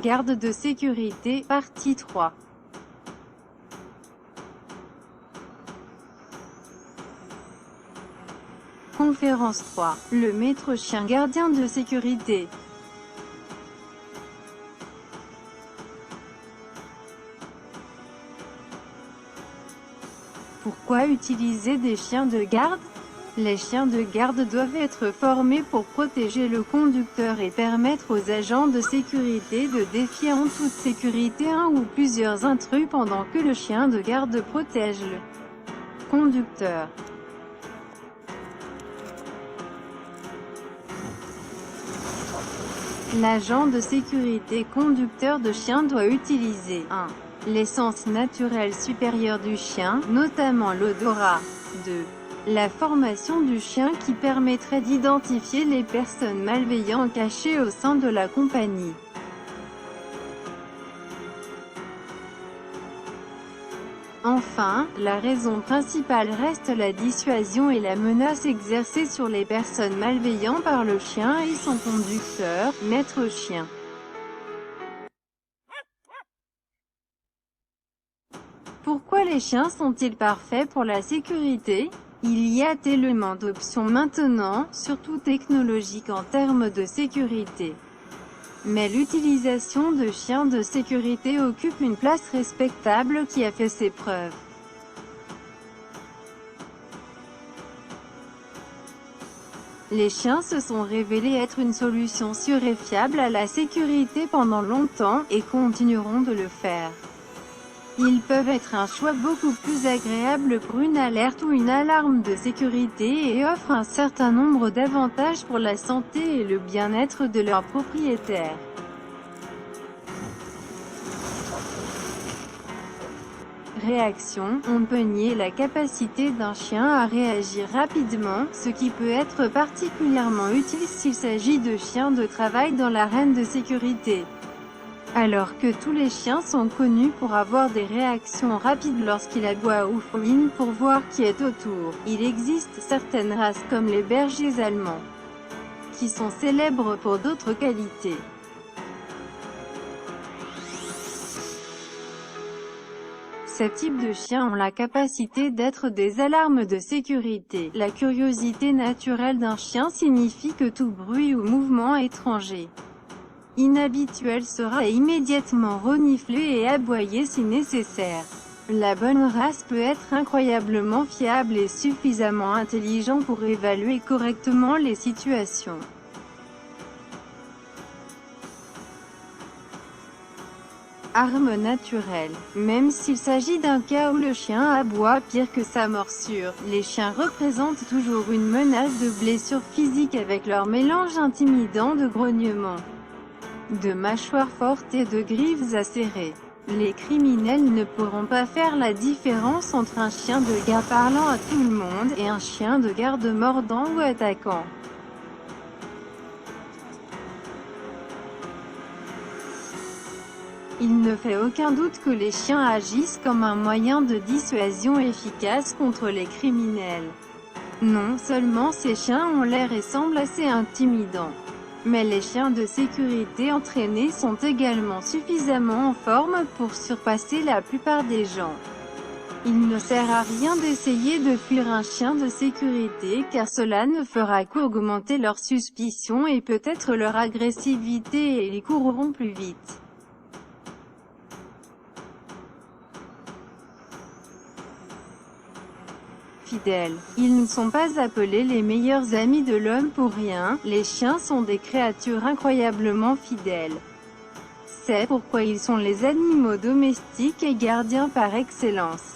Garde de sécurité, partie 3. Conférence 3. Le maître chien gardien de sécurité. Pourquoi utiliser des chiens de garde? Les chiens de garde doivent être formés pour protéger le conducteur et permettre aux agents de sécurité de défier en toute sécurité un ou plusieurs intrus pendant que le chien de garde protège le conducteur. L'agent de sécurité conducteur de chien doit utiliser 1. L'essence naturelle supérieure du chien, notamment l'odorat. 2. La formation du chien qui permettrait d'identifier les personnes malveillantes cachées au sein de la compagnie. Enfin, la raison principale reste la dissuasion et la menace exercée sur les personnes malveillantes par le chien et son conducteur, maître chien. Pourquoi les chiens sont-ils parfaits pour la sécurité? Il y a tellement d'options maintenant, surtout technologiques en termes de sécurité. Mais l'utilisation de chiens de sécurité occupe une place respectable qui a fait ses preuves. Les chiens se sont révélés être une solution sûre et fiable à la sécurité pendant longtemps, et continueront de le faire. Ils peuvent être un choix beaucoup plus agréable pour une alerte ou une alarme de sécurité et offrent un certain nombre d'avantages pour la santé et le bien-être de leurs propriétaires. Réaction: on peut nier la capacité d'un chien à réagir rapidement, ce qui peut être particulièrement utile s'il s'agit de chiens de travail dans l'arène de sécurité. Alors que tous les chiens sont connus pour avoir des réactions rapides lorsqu'il aboie ou fouine pour voir qui est autour, il existe certaines races comme les bergers allemands, qui sont célèbres pour d'autres qualités. Ces types de chiens ont la capacité d'être des alarmes de sécurité. La curiosité naturelle d'un chien signifie que tout bruit ou mouvement étranger inhabituel sera immédiatement reniflé et aboyé si nécessaire. La bonne race peut être incroyablement fiable et suffisamment intelligent pour évaluer correctement les situations. Arme naturelle. Même s'il s'agit d'un cas où le chien aboie pire que sa morsure, les chiens représentent toujours une menace de blessure physique avec leur mélange intimidant de grognements, de mâchoires fortes et de griffes acérées. Les criminels ne pourront pas faire la différence entre un chien de garde parlant à tout le monde et un chien de garde mordant ou attaquant. Il ne fait aucun doute que les chiens agissent comme un moyen de dissuasion efficace contre les criminels. Non seulement ces chiens ont l'air et semblent assez intimidants, mais les chiens de sécurité entraînés sont également suffisamment en forme pour surpasser la plupart des gens. Il ne sert à rien d'essayer de fuir un chien de sécurité car cela ne fera qu'augmenter leur suspicion et peut-être leur agressivité et ils courront plus vite. Fidèles. Ils ne sont pas appelés les meilleurs amis de l'homme pour rien, les chiens sont des créatures incroyablement fidèles. C'est pourquoi ils sont les animaux domestiques et gardiens par excellence.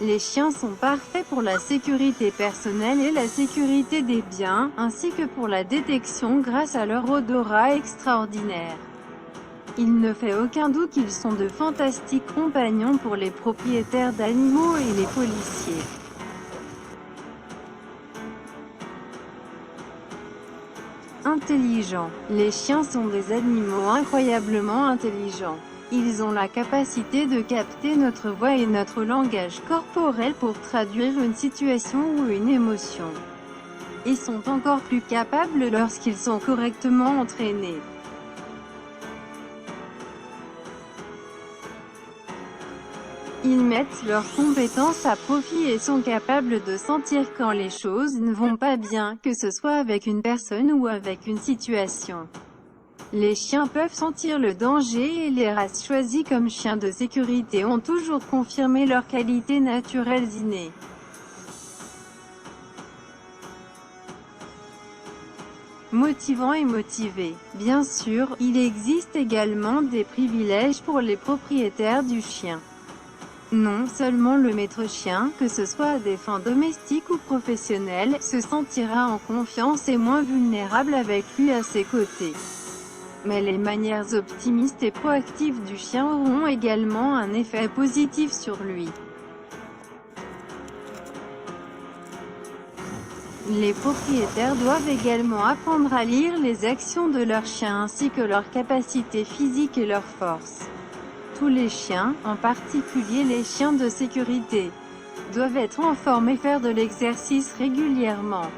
Les chiens sont parfaits pour la sécurité personnelle et la sécurité des biens, ainsi que pour la détection grâce à leur odorat extraordinaire. Il ne fait aucun doute qu'ils sont de fantastiques compagnons pour les propriétaires d'animaux et les policiers. Intelligents. Les chiens sont des animaux incroyablement intelligents. Ils ont la capacité de capter notre voix et notre langage corporel pour traduire une situation ou une émotion. et sont encore plus capables lorsqu'ils sont correctement entraînés. Ils mettent leurs compétences à profit et sont capables de sentir quand les choses ne vont pas bien, que ce soit avec une personne ou avec une situation. Les chiens peuvent sentir le danger et les races choisies comme chiens de sécurité ont toujours confirmé leurs qualités naturelles innées. Motivant et motivé. Bien sûr, il existe également des privilèges pour les propriétaires du chien. Non seulement le maître chien, que ce soit à des fins domestiques ou professionnelles, se sentira en confiance et moins vulnérable avec lui à ses côtés. Mais les manières optimistes et proactives du chien auront également un effet positif sur lui. Les propriétaires doivent également apprendre à lire les actions de leur chien ainsi que leurs capacités physiques et leurs forces. Tous les chiens, en particulier les chiens de sécurité, doivent être en forme et faire de l'exercice régulièrement.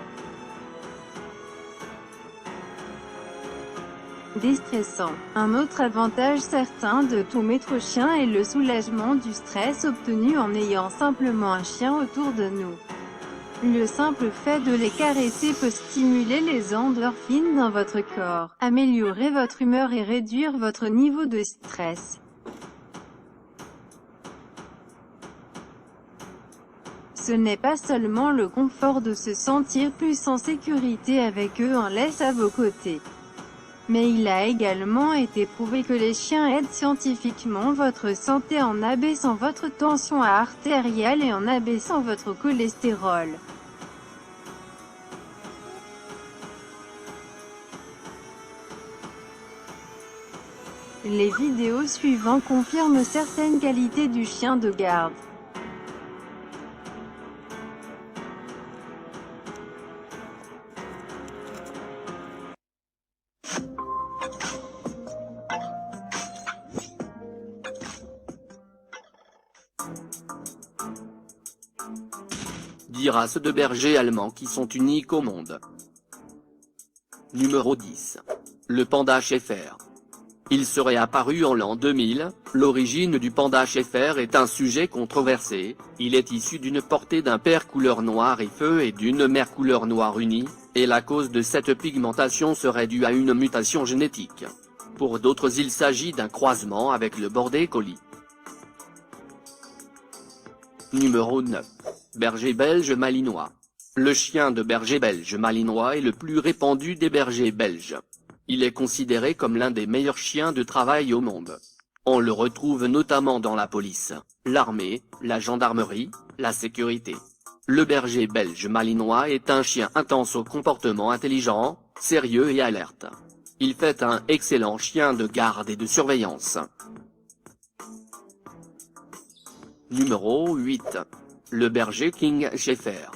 Déstressant. Un autre avantage certain de tout maître chien est le soulagement du stress obtenu en ayant simplement un chien autour de nous. Le simple fait de les caresser peut stimuler les endorphines dans votre corps, améliorer votre humeur et réduire votre niveau de stress. Ce n'est pas seulement le confort de se sentir plus en sécurité avec eux en laisse à vos côtés. Mais il a également été prouvé que les chiens aident scientifiquement votre santé en abaissant votre tension artérielle et en abaissant votre cholestérol. Les vidéos suivantes confirment certaines qualités du chien de garde. Races de bergers allemands qui sont uniques au monde. Numéro 10. Le panda Schäfer. Il serait apparu en l'an 2000, l'origine du panda Schäfer est un sujet controversé, il est issu d'une portée d'un père couleur noir et feu et d'une mère couleur noir unie, et la cause de cette pigmentation serait due à une mutation génétique. Pour d'autres il s'agit d'un croisement avec le border collie. Numéro 9. Berger belge malinois. Le chien de berger belge malinois est le plus répandu des bergers belges. Il est considéré comme l'un des meilleurs chiens de travail au monde. On le retrouve notamment dans la police, l'armée, la gendarmerie, la sécurité. Le berger belge malinois est un chien intense au comportement intelligent, sérieux et alerte. Il fait un excellent chien de garde et de surveillance. Numéro 8. Le berger King Schäfer.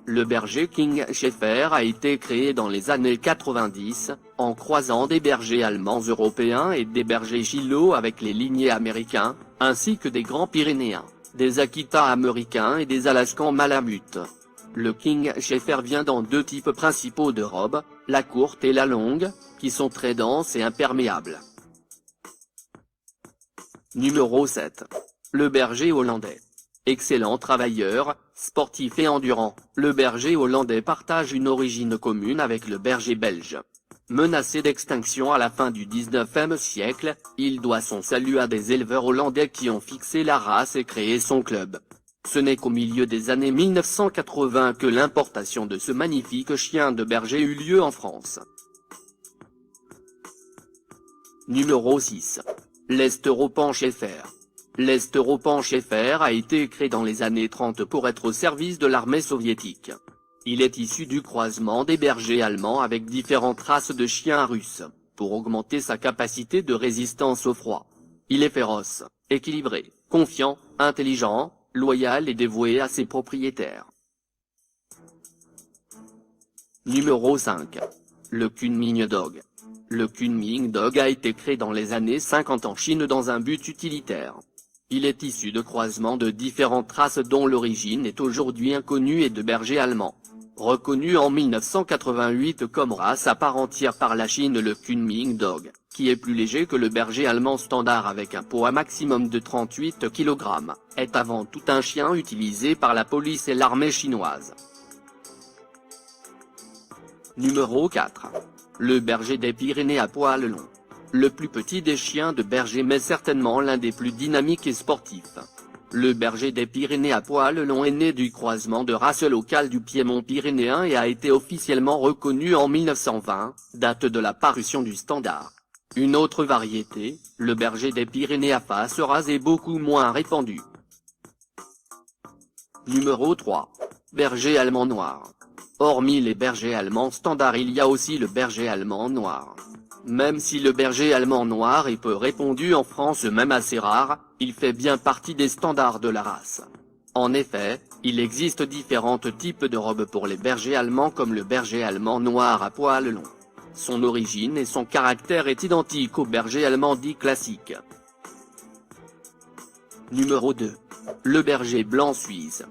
Le berger King Schäfer a été créé dans les années 90, en croisant des bergers allemands européens et des bergers chillots avec les lignées américains, ainsi que des grands pyrénéens, des Akita américains et des Alaskans malamutes. Le King Schäfer vient dans deux types principaux de robes, la courte et la longue, qui sont très denses et imperméables. Numéro 7. Le berger hollandais. Excellent travailleur, sportif et endurant, le berger hollandais partage une origine commune avec le berger belge. Menacé d'extinction à la fin du 19e siècle, il doit son salut à des éleveurs hollandais qui ont fixé la race et créé son club. Ce n'est qu'au milieu des années 1980 que l'importation de ce magnifique chien de berger eut lieu en France. Numéro 6. L'Europan Schäfer. L'Europan Schäfer a été créé dans les années 30 pour être au service de l'armée soviétique. Il est issu du croisement des bergers allemands avec différentes races de chiens russes, pour augmenter sa capacité de résistance au froid. Il est féroce, équilibré, confiant, intelligent, loyal et dévoué à ses propriétaires. Numéro 5. Le Kunming Dog. Le Kunming Dog a été créé dans les années 50 en Chine dans un but utilitaire. Il est issu de croisements de différentes races dont l'origine est aujourd'hui inconnue et de bergers allemands. Reconnu en 1988 comme race à part entière par la Chine, le Kunming Dog, qui est plus léger que le berger allemand standard avec un poids maximum de 38 kg, est avant tout un chien utilisé par la police et l'armée chinoise. Numéro 4. Le berger des Pyrénées à poil long. Le plus petit des chiens de berger mais certainement l'un des plus dynamiques et sportifs. Le berger des Pyrénées à poil long est né du croisement de races locales du Piémont pyrénéen et a été officiellement reconnu en 1920, date de la parution du standard. Une autre variété, le berger des Pyrénées à face rase, est beaucoup moins répandue. Numéro 3. Berger allemand noir. Hormis les bergers allemands standards, il y a aussi le berger allemand noir. Même si le berger allemand noir est peu répandu en France, même assez rare, il fait bien partie des standards de la race. En effet, il existe différents types de robes pour les bergers allemands comme le berger allemand noir à poil long. Son origine et son caractère est identique au berger allemand dit classique. Numéro 2. Le berger blanc suisse.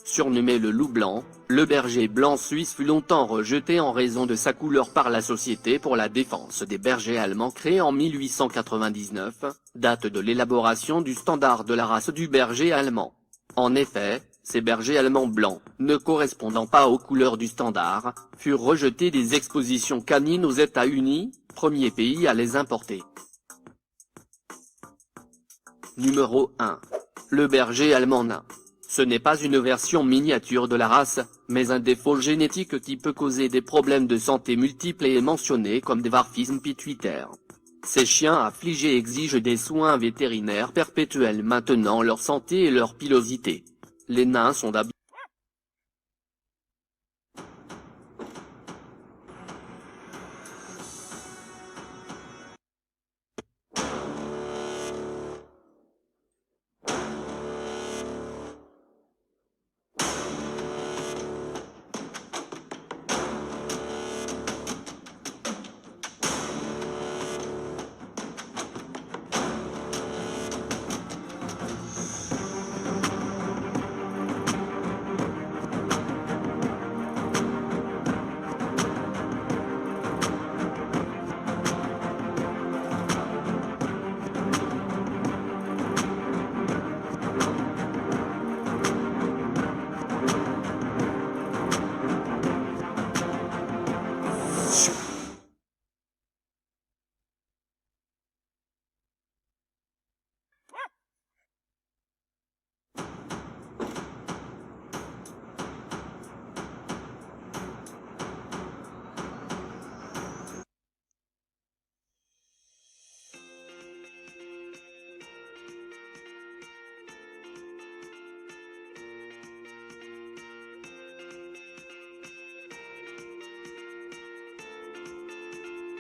Surnommé le loup blanc, le berger blanc suisse fut longtemps rejeté en raison de sa couleur par la Société pour la défense des bergers allemands créée en 1899, date de l'élaboration du standard de la race du berger allemand. En effet, ces bergers allemands blancs, ne correspondant pas aux couleurs du standard, furent rejetés des expositions canines aux États-Unis, premier pays à les importer. Numéro 1. Le berger allemand nain. Ce n'est pas une version miniature de la race, mais un défaut génétique qui peut causer des problèmes de santé multiples et est mentionné comme des dwarfismes pituitaires. Ces chiens affligés exigent des soins vétérinaires perpétuels maintenant leur santé et leur pilosité. Les nains sont d'habitude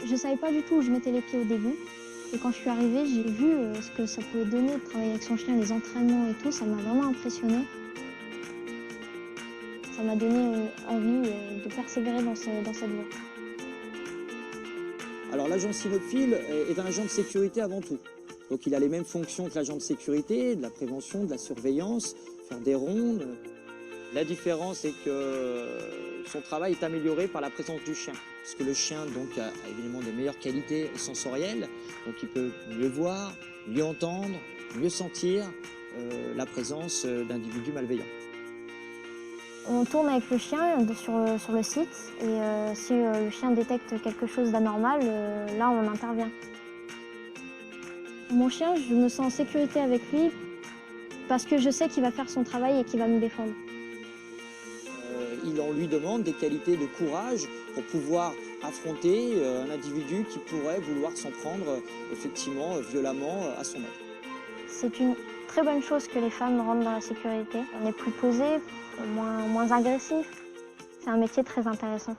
Je savais pas du tout où je mettais les pieds au début. Et quand je suis arrivée, j'ai vu ce que ça pouvait donner de travailler avec son chien, les entraînements et tout. Ça m'a vraiment impressionnée. Ça m'a donné envie de persévérer dans cette voie. Alors l'agent cynophile est un agent de sécurité avant tout. Donc il a les mêmes fonctions que l'agent de sécurité, de la prévention, de la surveillance, faire des rondes. La différence est que son travail est amélioré par la présence du chien. Parce que le chien donc, a évidemment de meilleures qualités sensorielles, donc il peut mieux voir, mieux entendre, mieux sentir la présence d'individus malveillants. On tourne avec le chien sur le site et si le chien détecte quelque chose d'anormal, là on intervient. Mon chien, je me sens en sécurité avec lui parce que je sais qu'il va faire son travail et qu'il va me défendre. On lui demande des qualités de courage pour pouvoir affronter un individu qui pourrait vouloir s'en prendre effectivement violemment à son maître. C'est une très bonne chose que les femmes rentrent dans la sécurité. On est plus posé, moins agressif. C'est un métier très intéressant.